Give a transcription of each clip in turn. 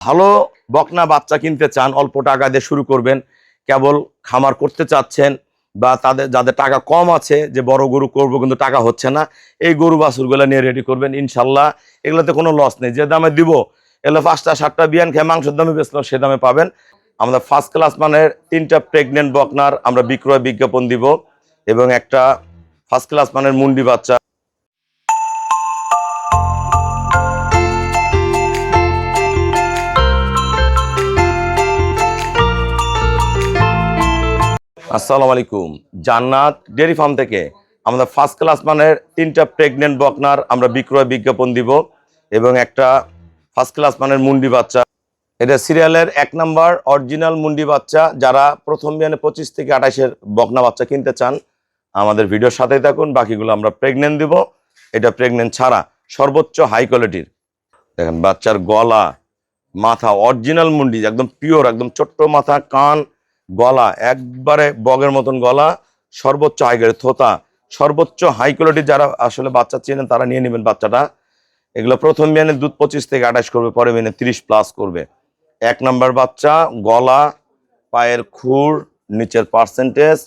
ভালো বকনা বাচ্চা কিনতে চান, অল্প টাকা দিয়ে শুরু করবেন, কেবল খামার করতে চাচ্ছেন, বা যাদের টাকা কম আছে, যে বড় গরু করবো কিন্তু টাকা হচ্ছে না, এই গরু বাছুরগুলো নিয়ে রেডি করবেন। ইনশাল্লাহ এগুলোতে কোনো লস নেই। যে দামে দিব এগুলো 5টা 7টা বিয়ান খেয়ে মাংসের দামে বেচলাম সে দামে পাবেন। আমরা ফার্স্ট ক্লাস মানের 3টা প্রেগনেন্ট বকনার আমরা বিক্রয় বিজ্ঞাপন দিব, এবং একটা ফার্স্ট ক্লাস মানের মুন্ডি বাচ্চা। আসসালামু আলাইকুম। জান্নাত ডেয়ারি ফার্ম থেকে আমরা ফার্স্ট ক্লাস মানের 3টা প্রেগনেন্ট বকনার আমরা বিক্রয় বিজ্ঞাপন দিব, এবং একটা ফার্স্ট ক্লাস মানের মুন্ডি বাচ্চা। এটা সিরিয়ালের 1 নাম্বার অরিজিনাল মুন্ডি বাচ্চা। যারা প্রথম বিয়ানে 25 থেকে 28-এর বকনা বাচ্চা কিনতে চান আমাদের ভিডিওর সাথেই থাকুন। বাকিগুলো আমরা প্রেগনেন্ট দিব, এটা প্রেগনেন্ট ছাড়া সর্বোচ্চ হাই কোয়ালিটির। দেখেন বাচ্চার গলা, মাথা অরিজিনাল মুন্ডি, একদম পিওর, একদম ছোট্ট মাথা, কান, গলা একবারে বগের মতন গলা, সর্বোচ্চ হাই গ্রেড থোতা, সর্বোচ্চ হাই কোয়ালিটির। যারা আসলে বাচ্চা চেনেন তারা নিয়ে নেবেন বাচ্চাটা। এগুলো প্রথম বিয়ানে দুধ 25 থেকে 28 করবে, পরে বিয়ানে 30+ করবে। 1 নাম্বার বাচ্চা, গলা, পায়ের খুর, নিচের পার্সেন্টেজ,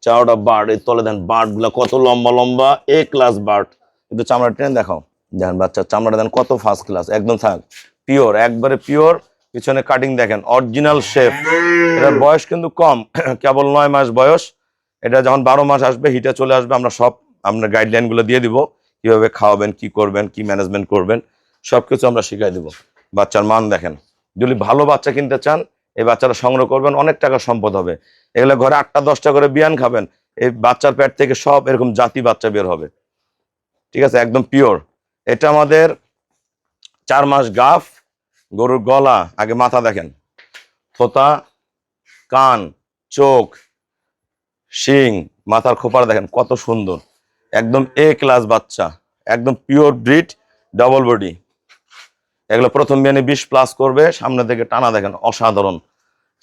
চাওড়া বার্ড। এই তলে দেন বার্ডগুলো কত লম্বা লম্বা, A ক্লাস বার্ড। কিন্তু চামড়া টেনে দেখাও, দেখেন বাচ্চার চামড়াটা দেন কত ফার্স্ট ক্লাস, একদম থাক পিওর, একবারে পিওর। পিছনে কাটিং দেখেন অরিজিনাল শেপ। এটার বয়স কিন্তু কম, কেবল 9 মাস বয়স। এটা যখন 12 মাস আসবে, হিটে চলে আসবে, আমরা সব আপনার গাইডলাইনগুলো দিয়ে দিব, কিভাবে খাওয়াবেন, কি করবেন, কি ম্যানেজমেন্ট করবেন, সবকিছু আমরা শিখাই দিব। বাচ্চার মান দেখেন। যদি ভালো বাচ্চা কিনতে চান এই বাচ্চাটা সংগ্রহ করবেন, অনেক টাকা সম্পদ হবে। এগুলো ঘরে 8টা 10টা করে বিয়ান খাবেন, এই বাচ্চার পেট থেকে সব এরকম জাতি বাচ্চা বের হবে। ঠিক আছে, একদম পিওর। এটা আমাদের 4 মাস গাফ। গরুর গলা, আগে মাথা দেখেন, থোতা, কান, চোখ, শিং, মাথার খোপার দেখেন কত সুন্দর, একদম A ক্লাস বাচ্চা, একদম পিওর ব্রিড, ডাবল বডি। এগুলো প্রথম বিয়ানে 20+ করবে। সামনে থেকে টানা দেখেন অসাধারণ,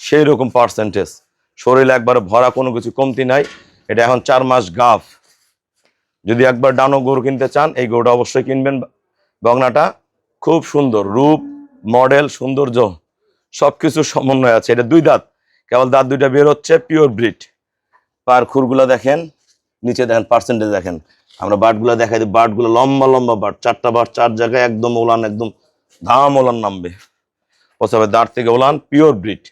সেই রকম পার্সেন্টেজ, শরীরে একবার ভরা, কোনো কিছু কমতি নাই। এটা এখন 4 মাস গাফ। যদি একবার ডানো গরু কিনতে চান এই গরুটা অবশ্যই কিনবেন। বগনাটা খুব সুন্দর, রূপ, মডেল, সৌন্দর্য সবকিছু সমন্বয় আছে। এটা 2 দাঁত, কেবল দাঁত 2টা বের হচ্ছে, পিওর ব্রিড। পার খুরগুলো দেখেন, নিচে দেখেন পার্সেন্টেজ দেখেন। আমরা বার্ডগুলো দেখাই দিই, বার্ডগুলো লম্বা লম্বা বার্ড, 4টা বার্ড 4 জায়গায় একদম ওলান, একদম ধাম ওলান নামবে। প্রথমে দাঁত থেকে ওলান, পিওর ব্রিড।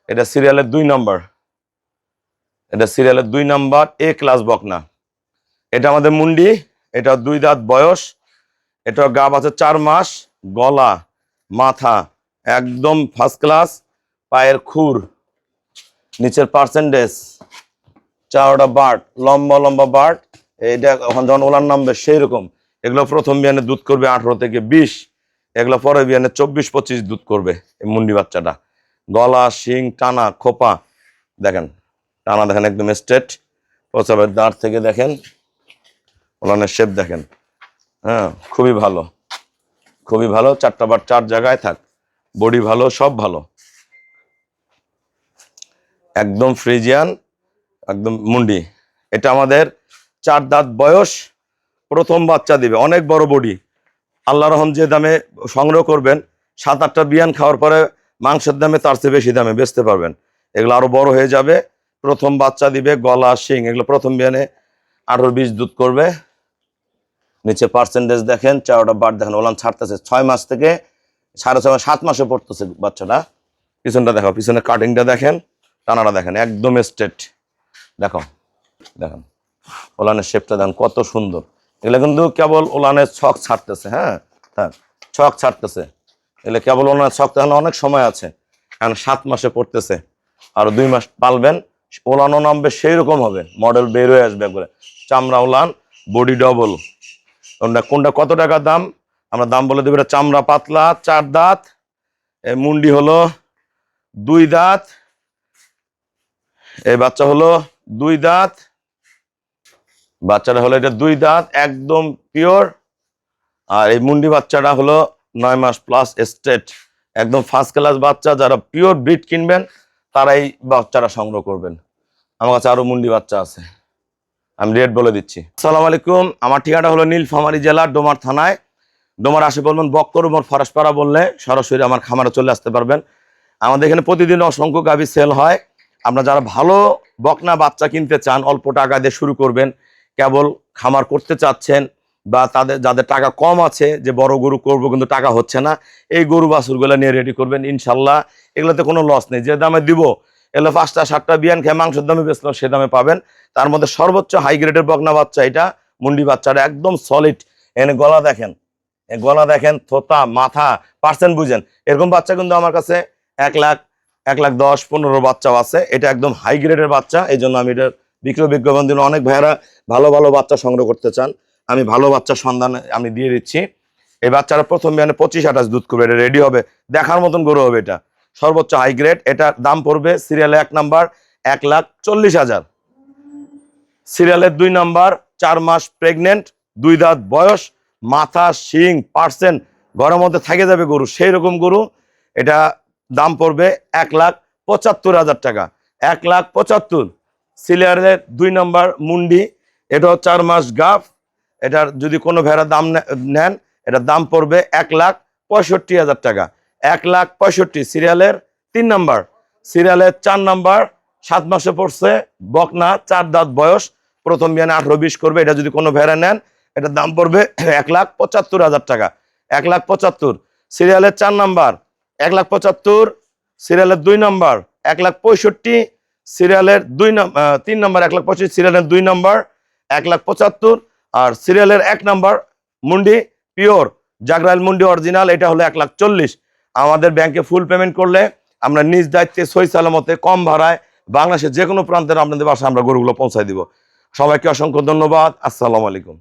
এটা সিরিয়ালের 2 নাম্বার, এটা সিরিয়ালের 2 নাম্বার A ক্লাস বকনা। এটা আমাদের মুন্ডি, এটা 2 দাঁত বয়স। এটা গাব আছে 4 মাস। গলা, মাথা একদম ফার্স্ট ক্লাস, পায়ের খুর, নিচের পার্সেন্টেজ, চাওড়া বার্ড, লম্বা লম্বা বার্ড। এইটা এখন যখন ওলার নামবে সেই রকম। এগুলো প্রথম বিয়ানে দুধ করবে 18 থেকে 20, এগুলো পরে বিয়ানে 24-25 দুধ করবে এই মুন্ডি বাচ্চাটা। গলা, শিং, টানা, খোপা দেখেন, টানা দেখেন একদম স্ট্রেট। প্রসাবের দাঁড় থেকে দেখেন, ওলানের শেপ দেখেন। হ্যাঁ, খুবই ভালো, খুবই ভালো। 4টা বার 4 জায়গায় থাক, বডি ভালো, সব ভালো, একদম ফ্রিজিয়ান, একদম মুন্ডি। এটা আমাদের 4 দাঁত বয়স, প্রথম বাচ্চা দিবে, অনেক বড় বডি। আল্লাহ রহম যে দামে সংগ্রহ করবেন, 7-8টা বিয়ান খাওয়ার পরে মাংসের দামে তার চেয়ে বেশি দামে বেচতে পারবেন। এগুলো আরো বড় হয়ে যাবে। প্রথম বাচ্চা দিবে, গলা, শিং, এগুলো প্রথম বিয়ানে 18-20 দুধ করবে। নিচে পার্সেন্টেজ দেখেন, চারটা বার দেখেন, ওলান ছাড়তেছে 6 মাস থেকে 6.5 7 মাসে পড়তেছে বাচ্চাটা। পিছনটা দেখো, পিছনে কাটিংটা দেখেন, টানাটা দেখেন একদম স্ট্রেট। দেখো, দেখেন ওলানের শেপটা দেখেন কত সুন্দর। এগুলো কিন্তু কেবল ওলানের ছক ছাড়তেছে। হ্যাঁ হ্যাঁ, ছক ছাড়তেছে। এগুলো কেবল ওলানের ছক, তাহলে অনেক সময় আছে, এখন 7 মাসে পড়তেছে, আরো 2 মাস পালবেন, ওলানো নামবে সেই রকম হবে, মডেল বের হয়ে আসবে একবারে। চামড়া ওলান, বডি ডবল। কোনটা কত টাকা দাম আমরা দাম বলে দেবো। এটা চামড়া পাতলা, 4 দাঁত, মুন্ডি হলো 2 দাঁত, এই বাচ্চা হলো 2 দাঁত, বাচ্চাটা হলো এটা 2 দাঁত একদম পিওর। আর এই মুন্ডি বাচ্চাটা হলো 9 মাস প্লাস স্ট্রেট, একদম ফার্স্ট ক্লাস বাচ্চা। যারা পিওর ব্রিড কিনবেন তারা এই বাচ্চাটা সংগ্রহ করবেন। আমার কাছে আরো মুন্ডি বাচ্চা আছে, আমি রেট বলে দিচ্ছি। আসসালামু আলাইকুম, আমার ঠিকানা হলো নীলফামারী জেলা ডোমার থানায়, ডোমার আসে বলবেন বক্কর উমর ফরাসপাড়া বললে সরাসরি আমার খামারে চলে আসতে পারবেন। আমাদের এখানে প্রতিদিন অসংখ্য গাভী সেল হয়। আপনারা যারা ভালো বকনা বাচ্চা কিনতে চান, অল্প টাকা দিয়ে শুরু করবেন, কেবল খামার করতে চাচ্ছেন, বা যাদের টাকা কম আছে, যে বড় গরু করবো কিন্তু টাকা হচ্ছে না, এই গরু বাছুরগুলো নিয়ে রেডি করবেন। ইনশাল্লাহ এগুলোতে কোনো লস নেই। যে দামে দিব এগুলো 5টা 7টা বিয়ান খেয়ে মাংসের দামে বেচলাম সে দামে পাবেন। তার মধ্যে সর্বোচ্চ হাই গ্রেডের বকনা বাচ্চা এটা, মুন্ডি বাচ্চাটা একদম সলিড। এনে গলা দেখেন, গলা দেখেন, থোতা, মাথা, পার্সেন্ট বুঝেন। এরকম বাচ্চা কিন্তু আমার কাছে 1 লাখ 1,10,15 বাচ্চাও আছে। এটা একদম হাই গ্রেডের বাচ্চা, এই জন্য আমি এটার বিক্রয় বিজ্ঞাপন দিন। অনেক ভাইয়েরা ভালো ভালো বাচ্চা সংগ্রহ করতে চান, আমি ভালো বাচ্চার সন্ধান আমি দিয়ে দিচ্ছি। এই বাচ্চারা প্রথম বিয়ানে 25-28 দুধ করবে, এটা রেডি হবে, দেখার মতন গরু হবে। এটা সর্বোচ্চ হাই গ্রেড। এটার দাম পড়বে সিরিয়ালে 1 নাম্বার 1,40,000, সিরিয়ালের 2 নাম্বার 4 মাস প্রেগনেন্ট, 2 দাঁত বয়স, মাথা, শিং, পার্সেন্ট ঘরের মধ্যে থেকে যাবে গরু, সেই রকম গরু। এটা দাম পড়বে 1,75,000 টাকা, 1,75,000। সিরিয়ালের 2 নাম্বার মুন্ডি, এটাও 4 মাস গাফ। এটার যদি কোনো ভেড়া দাম নেন, এটার দাম পড়বে 1,65,000 টাকা, 1,65,000। সিরিয়ালের 3 নাম্বার, সিরিয়ালের 4 নাম্বার 7 মাসে পড়ছে, বকনা, 4 দাঁত বয়স, প্রথম বিয়ানে 18-20 করবে। এটা যদি কোনো ভেড়া নেন, এটার দাম পড়বে 1,75,000 টাকা, 1,75,000। সিরিয়ালের 4 নাম্বার 1,75,000, সিরিয়ালের 2 নাম্বার 1,65,000, সিরিয়ালের 3 নাম্বার 1,65,000, সিরিয়ালের 2 নাম্বার 1,75,000, আর সিরিয়ালের 1 নাম্বার মুন্ডি পিওর জাগরাইল মুন্ডি অরিজিনাল, এটা হলো 1,40,000। আমাদের ব্যাংকে ফুল পেমেন্ট করলে আমরা নিজ দায়িত্বে সই সালামতে কম ভাড়ায় বাংলাদেশের যে কোনো প্রান্তের আপনাদের বাসায় আমরা গরুগুলো পৌঁছায় দিব। সবাইকে অসংখ্য ধন্যবাদ। আসসালামু আলাইকুম।